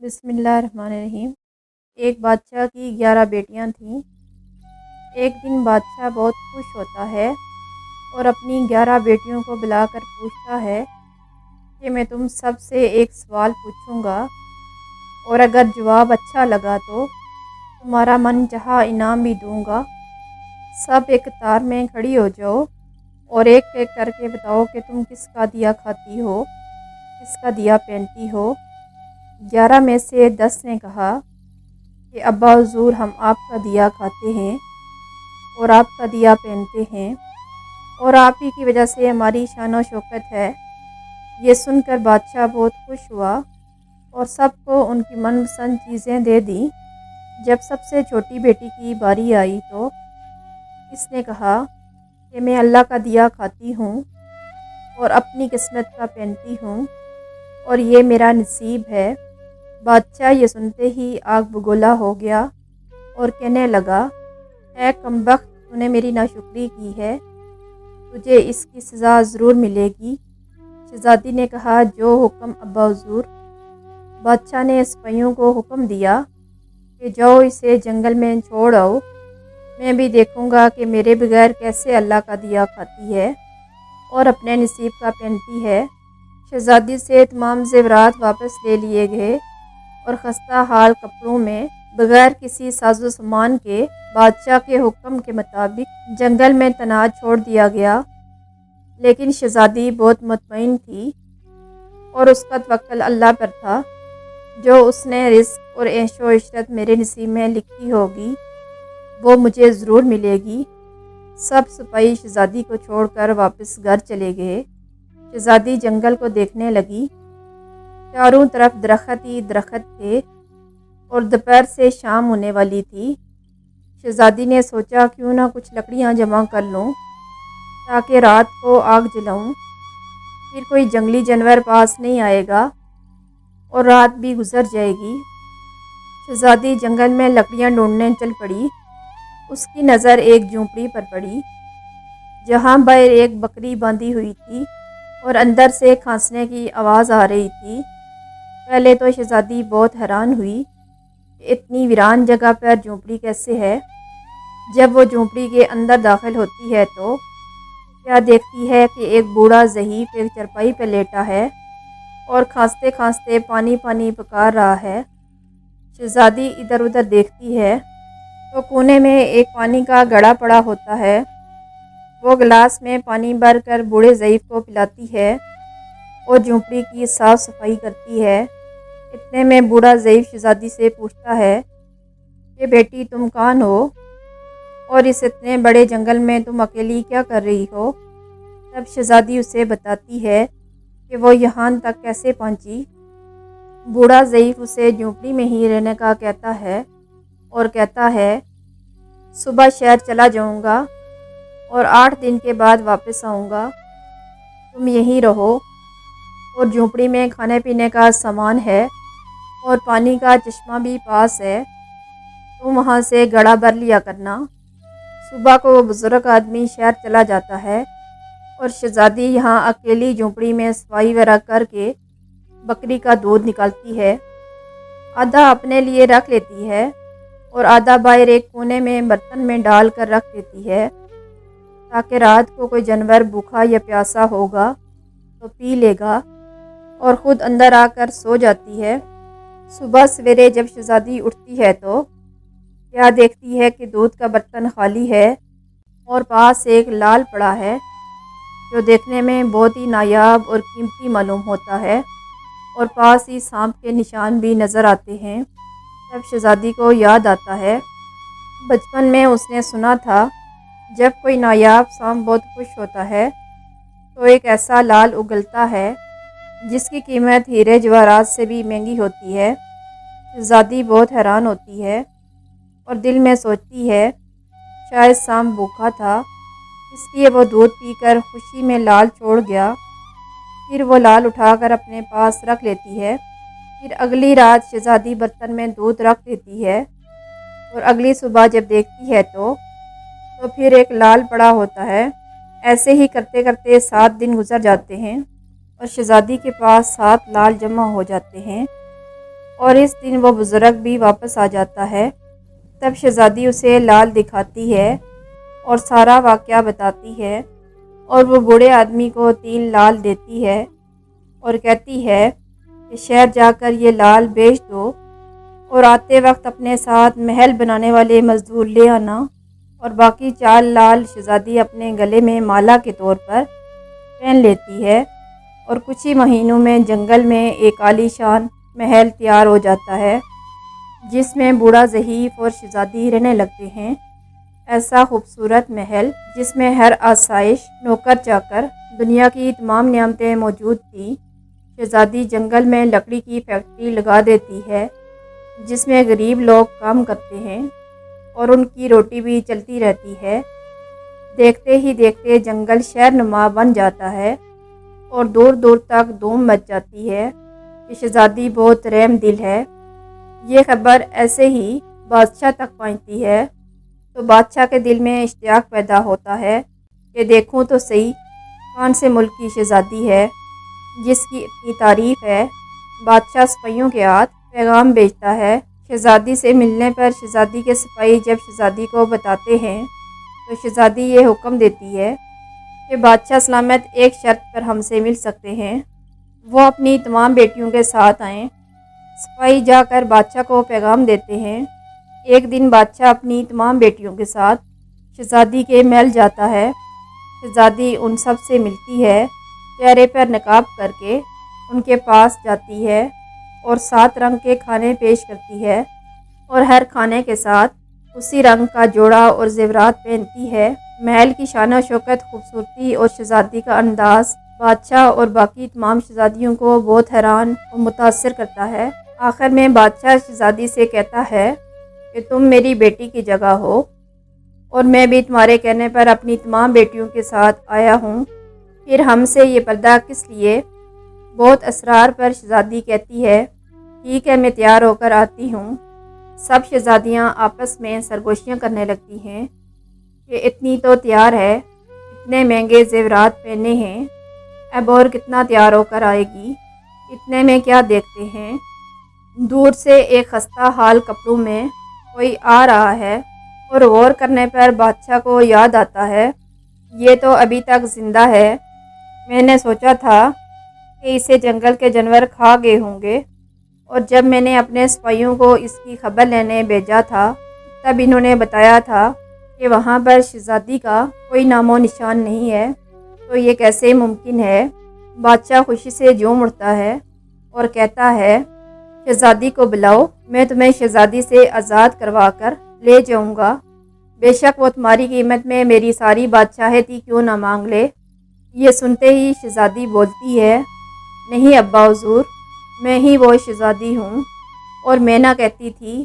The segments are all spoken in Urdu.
بسم اللہ الرحمن الرحیم۔ ایک بادشاہ کی 11 بیٹیاں تھیں۔ ایک دن بادشاہ بہت خوش ہوتا ہے اور اپنی 11 بیٹیوں کو بلا کر پوچھتا ہے کہ میں تم سب سے ایک سوال پوچھوں گا اور اگر جواب اچھا لگا تو تمہارا من چاہا انعام بھی دوں گا۔ سب ایک قطار میں کھڑی ہو جاؤ اور ایک ایک کر کے بتاؤ کہ تم کس کا دیا کھاتی ہو، کس کا دیا پہنتی ہو۔ 11 میں سے 10 نے کہا کہ ابا حضور ہم آپ کا دیا کھاتے ہیں اور آپ کا دیا پہنتے ہیں اور آپ ہی کی وجہ سے ہماری شان و شوکت ہے۔ یہ سن کر بادشاہ بہت خوش ہوا اور سب کو ان کی من پسند چیزیں دے دیں۔ جب سب سے چھوٹی بیٹی کی باری آئی تو اس نے کہا کہ میں اللہ کا دیا کھاتی ہوں اور اپنی قسمت کا پہنتی ہوں اور یہ میرا نصیب ہے۔ بادشاہ یہ سنتے ہی آگ بگولا ہو گیا اور کہنے لگا، اے کمبخت، تو نے میری ناشکری کی ہے، تجھے اس کی سزا ضرور ملے گی۔ شہزادی نے کہا، جو حکم ابا حضور۔ بادشاہ نے سپاہیوں کو حکم دیا کہ جاؤ اسے جنگل میں چھوڑ آؤ، میں بھی دیکھوں گا کہ میرے بغیر کیسے اللہ کا دیا کھاتی ہے اور اپنے نصیب کا پہنتی ہے۔ شہزادی سے تمام زیورات واپس لے لیے گئے اور خستہ حال کپڑوں میں بغیر کسی ساز و سامان کے بادشاہ کے حکم کے مطابق جنگل میں تنہا چھوڑ دیا گیا۔ لیکن شہزادی بہت مطمئن تھی اور اس کا توکل اللہ پر تھا۔ جو اس نے رزق اور عیش و عشرت میرے نصیب میں لکھی ہوگی وہ مجھے ضرور ملے گی۔ سب سپاہی شہزادی کو چھوڑ کر واپس گھر چلے گئے۔ شہزادی جنگل کو دیکھنے لگی، چاروں طرف درخت ہی درخت تھے اور دوپہر سے شام ہونے والی تھی۔ شہزادی نے سوچا کیوں نہ کچھ لکڑیاں جمع کر لوں تاکہ رات کو آگ جلاؤں، پھر کوئی جنگلی جانور پاس نہیں آئے گا اور رات بھی گزر جائے گی۔ شہزادی جنگل میں لکڑیاں ڈھونڈنے چل پڑی۔ اس کی نظر ایک جھونپڑی پر پڑی جہاں باہر ایک بکری باندھی ہوئی تھی اور اندر سے کھانسنے کی آواز آ رہی تھی۔ پہلے تو شہزادی بہت حیران ہوئی کہ اتنی ویران جگہ پر جھونپڑی کیسے ہے۔ جب وہ جھونپڑی کے اندر داخل ہوتی ہے تو کیا دیکھتی ہے کہ ایک بوڑھا ضعیف ایک چرپائی پہ لیٹا ہے اور کھانستے کھانستے پانی پانی پکار رہا ہے۔ شہزادی ادھر ادھر دیکھتی ہے تو کونے میں ایک پانی کا گڑھا پڑا ہوتا ہے۔ وہ گلاس میں پانی بھر کر بوڑھے ضعیف کو پلاتی ہے اور جھونپڑی کی صاف صفائی کرتی ہے۔ اتنے میں بوڑھا ضعیف شہزادی سے پوچھتا ہے کہ بیٹی تم کون ہو اور اس اتنے بڑے جنگل میں تم اکیلی کیا کر رہی ہو؟ تب شہزادی اسے بتاتی ہے کہ وہ یہاں تک کیسے پہنچی۔ بوڑھا ضعیف اسے جھونپڑی میں ہی رہنے کا کہتا ہے اور کہتا ہے، صبح شہر چلا جاؤں گا اور 8 دن کے بعد واپس آؤں گا، تم یہیں رہو اور جھونپڑی میں کھانے پینے کا سامان ہے اور پانی کا چشمہ بھی پاس ہے، تم وہاں سے گڑھا بھر لیا کرنا۔ صبح کو وہ بزرگ آدمی شہر چلا جاتا ہے اور شہزادی یہاں اکیلی جھونپڑی میں صفائی وغیرہ کر کے بکری کا دودھ نکالتی ہے، آدھا اپنے لیے رکھ لیتی ہے اور آدھا باہر ایک کونے میں برتن میں ڈال کر رکھ دیتی ہے تاکہ رات کو کوئی جانور بھوکا یا پیاسا ہوگا تو پی لے گا اور خود اندر آ کر سو جاتی ہے۔ صبح سویرے جب شہزادی اٹھتی ہے تو کیا دیکھتی ہے کہ دودھ کا برتن خالی ہے اور پاس ایک لال پڑا ہے جو دیکھنے میں بہت ہی نایاب اور قیمتی معلوم ہوتا ہے اور پاس ہی سانپ کے نشان بھی نظر آتے ہیں۔ تب شہزادی کو یاد آتا ہے بچپن میں اس نے سنا تھا جب کوئی نایاب سانپ بہت خوش ہوتا ہے تو ایک ایسا لال اگلتا ہے جس کی قیمت ہیرے جواہرات سے بھی مہنگی ہوتی ہے۔ شہزادی بہت حیران ہوتی ہے اور دل میں سوچتی ہے شاید سانپ بھوکا تھا اس لیے وہ دودھ پی کر خوشی میں لال چھوڑ گیا۔ پھر وہ لال اٹھا کر اپنے پاس رکھ لیتی ہے۔ پھر اگلی رات شہزادی برتن میں دودھ رکھ دیتی ہے اور اگلی صبح جب دیکھتی ہے تو پھر ایک لال پڑا ہوتا ہے۔ ایسے ہی کرتے کرتے 7 دن گزر جاتے ہیں اور شہزادی کے پاس 7 لال جمع ہو جاتے ہیں اور اس دن وہ بزرگ بھی واپس آ جاتا ہے۔ تب شہزادی اسے لال دکھاتی ہے اور سارا واقعہ بتاتی ہے، اور وہ بوڑھے آدمی کو 3 لال دیتی ہے اور کہتی ہے کہ شہر جا کر یہ لال بیچ دو اور آتے وقت اپنے ساتھ محل بنانے والے مزدور لے آنا، اور باقی 4 لال شہزادی اپنے گلے میں مالا کے طور پر پہن لیتی ہے، اور کچھ ہی مہینوں میں جنگل میں ایک عالی شان محل تیار ہو جاتا ہے جس میں بوڑھا ضعیف اور شہزادی رہنے لگتے ہیں۔ ایسا خوبصورت محل جس میں ہر آسائش، نوکر چاکر، دنیا کی تمام نعمتیں موجود تھیں۔ شہزادی جنگل میں لکڑی کی فیکٹری لگا دیتی ہے جس میں غریب لوگ کام کرتے ہیں اور ان کی روٹی بھی چلتی رہتی ہے۔ دیکھتے ہی دیکھتے جنگل شہر نما بن جاتا ہے اور دور دور تک دھوم مچ جاتی ہے کہ شہزادی بہت رحم دل ہے۔ یہ خبر ایسے ہی بادشاہ تک پہنچتی ہے تو بادشاہ کے دل میں اشتیاق پیدا ہوتا ہے کہ دیکھوں تو صحیح کون سے ملک کی شہزادی ہے جس کی اتنی تعریف ہے۔ بادشاہ سپاہیوں کے ہاتھ پیغام بھیجتا ہے۔ شہزادی سے ملنے پر شہزادی کے سپاہی جب شہزادی کو بتاتے ہیں تو شہزادی یہ حکم دیتی ہے کہ بادشاہ سلامت ایک شرط پر ہم سے مل سکتے ہیں، وہ اپنی تمام بیٹیوں کے ساتھ آئیں۔ سپاہی جا کر بادشاہ کو پیغام دیتے ہیں۔ ایک دن بادشاہ اپنی تمام بیٹیوں کے ساتھ شہزادی کے محل جاتا ہے۔ شہزادی ان سب سے ملتی ہے، چہرے پر نقاب کر کے ان کے پاس جاتی ہے اور 7 رنگ کے کھانے پیش کرتی ہے، اور ہر کھانے کے ساتھ اسی رنگ کا جوڑا اور زیورات پہنتی ہے۔ محل کی شان و شوکت، خوبصورتی اور شہزادی کا انداز بادشاہ اور باقی تمام شہزادیوں کو بہت حیران اور متاثر کرتا ہے۔ آخر میں بادشاہ شہزادی سے کہتا ہے کہ تم میری بیٹی کی جگہ ہو اور میں بھی تمہارے کہنے پر اپنی تمام بیٹیوں کے ساتھ آیا ہوں، پھر ہم سے یہ پردہ کس لیے؟ بہت اصرار پر شہزادی کہتی ہے ٹھیک ہے، میں تیار ہو کر آتی ہوں۔ سب شہزادیاں آپس میں سرگوشیاں کرنے لگتی ہیں کہ اتنی تو تیار ہے، اتنے مہنگے زیورات پہنے ہیں، اب اور کتنا تیار ہو کر آئے گی، اتنے میں کیا دیکھتے ہیں دور سے ایک خستہ حال کپڑوں میں کوئی آ رہا ہے، اور غور کرنے پر بادشاہ کو یاد آتا ہے یہ تو ابھی تک زندہ ہے۔ میں نے سوچا تھا کہ اسے جنگل کے جانور کھا گئے ہوں گے، اور جب میں نے اپنے سپاہیوں کو اس کی خبر لینے بھیجا تھا تب انہوں نے بتایا تھا کہ وہاں پر شہزادی کا کوئی نام و نشان نہیں ہے، تو یہ کیسے ممکن ہے؟ بادشاہ خوشی سے جھوم اٹھتا ہے اور کہتا ہے شہزادی کو بلاؤ، میں تمہیں شہزادی سے آزاد کروا کر لے جاؤں گا، بے شک وہ تمہاری قیمت میں میری ساری بادشاہتی کیوں نہ مانگ لے۔ یہ سنتے ہی شہزادی بولتی ہے نہیں ابا حضور، میں ہی وہ شہزادی ہوں، اور میں نہ کہتی تھی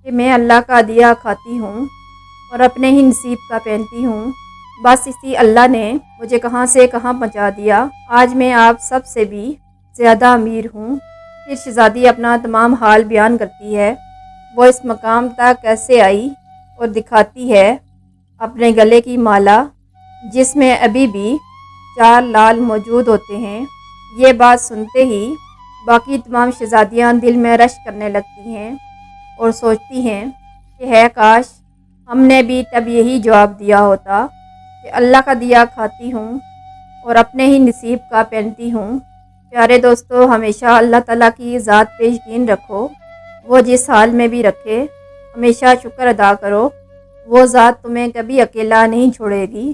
کہ میں اللہ کا دیا کھاتی ہوں اور اپنے ہی نصیب کا پہنتی ہوں، بس اسی اللہ نے مجھے کہاں سے کہاں پہنچا دیا، آج میں آپ سب سے بھی زیادہ امیر ہوں۔ پھر شہزادی اپنا تمام حال بیان کرتی ہے، وہ اس مقام تک کیسے آئی، اور دکھاتی ہے اپنے گلے کی مالا جس میں ابھی بھی 4 لال موجود ہوتے ہیں۔ یہ بات سنتے ہی باقی تمام شہزادیاں دل میں رشک کرنے لگتی ہیں اور سوچتی ہیں کہ ہے کاش ہم نے بھی تب یہی جواب دیا ہوتا کہ اللہ کا دیا کھاتی ہوں اور اپنے ہی نصیب کا پہنتی ہوں۔ پیارے دوستو، ہمیشہ اللہ تعالیٰ کی ذات پہ یقین رکھو، وہ جس حال میں بھی رکھے ہمیشہ شکر ادا کرو، وہ ذات تمہیں کبھی اکیلا نہیں چھوڑے گی۔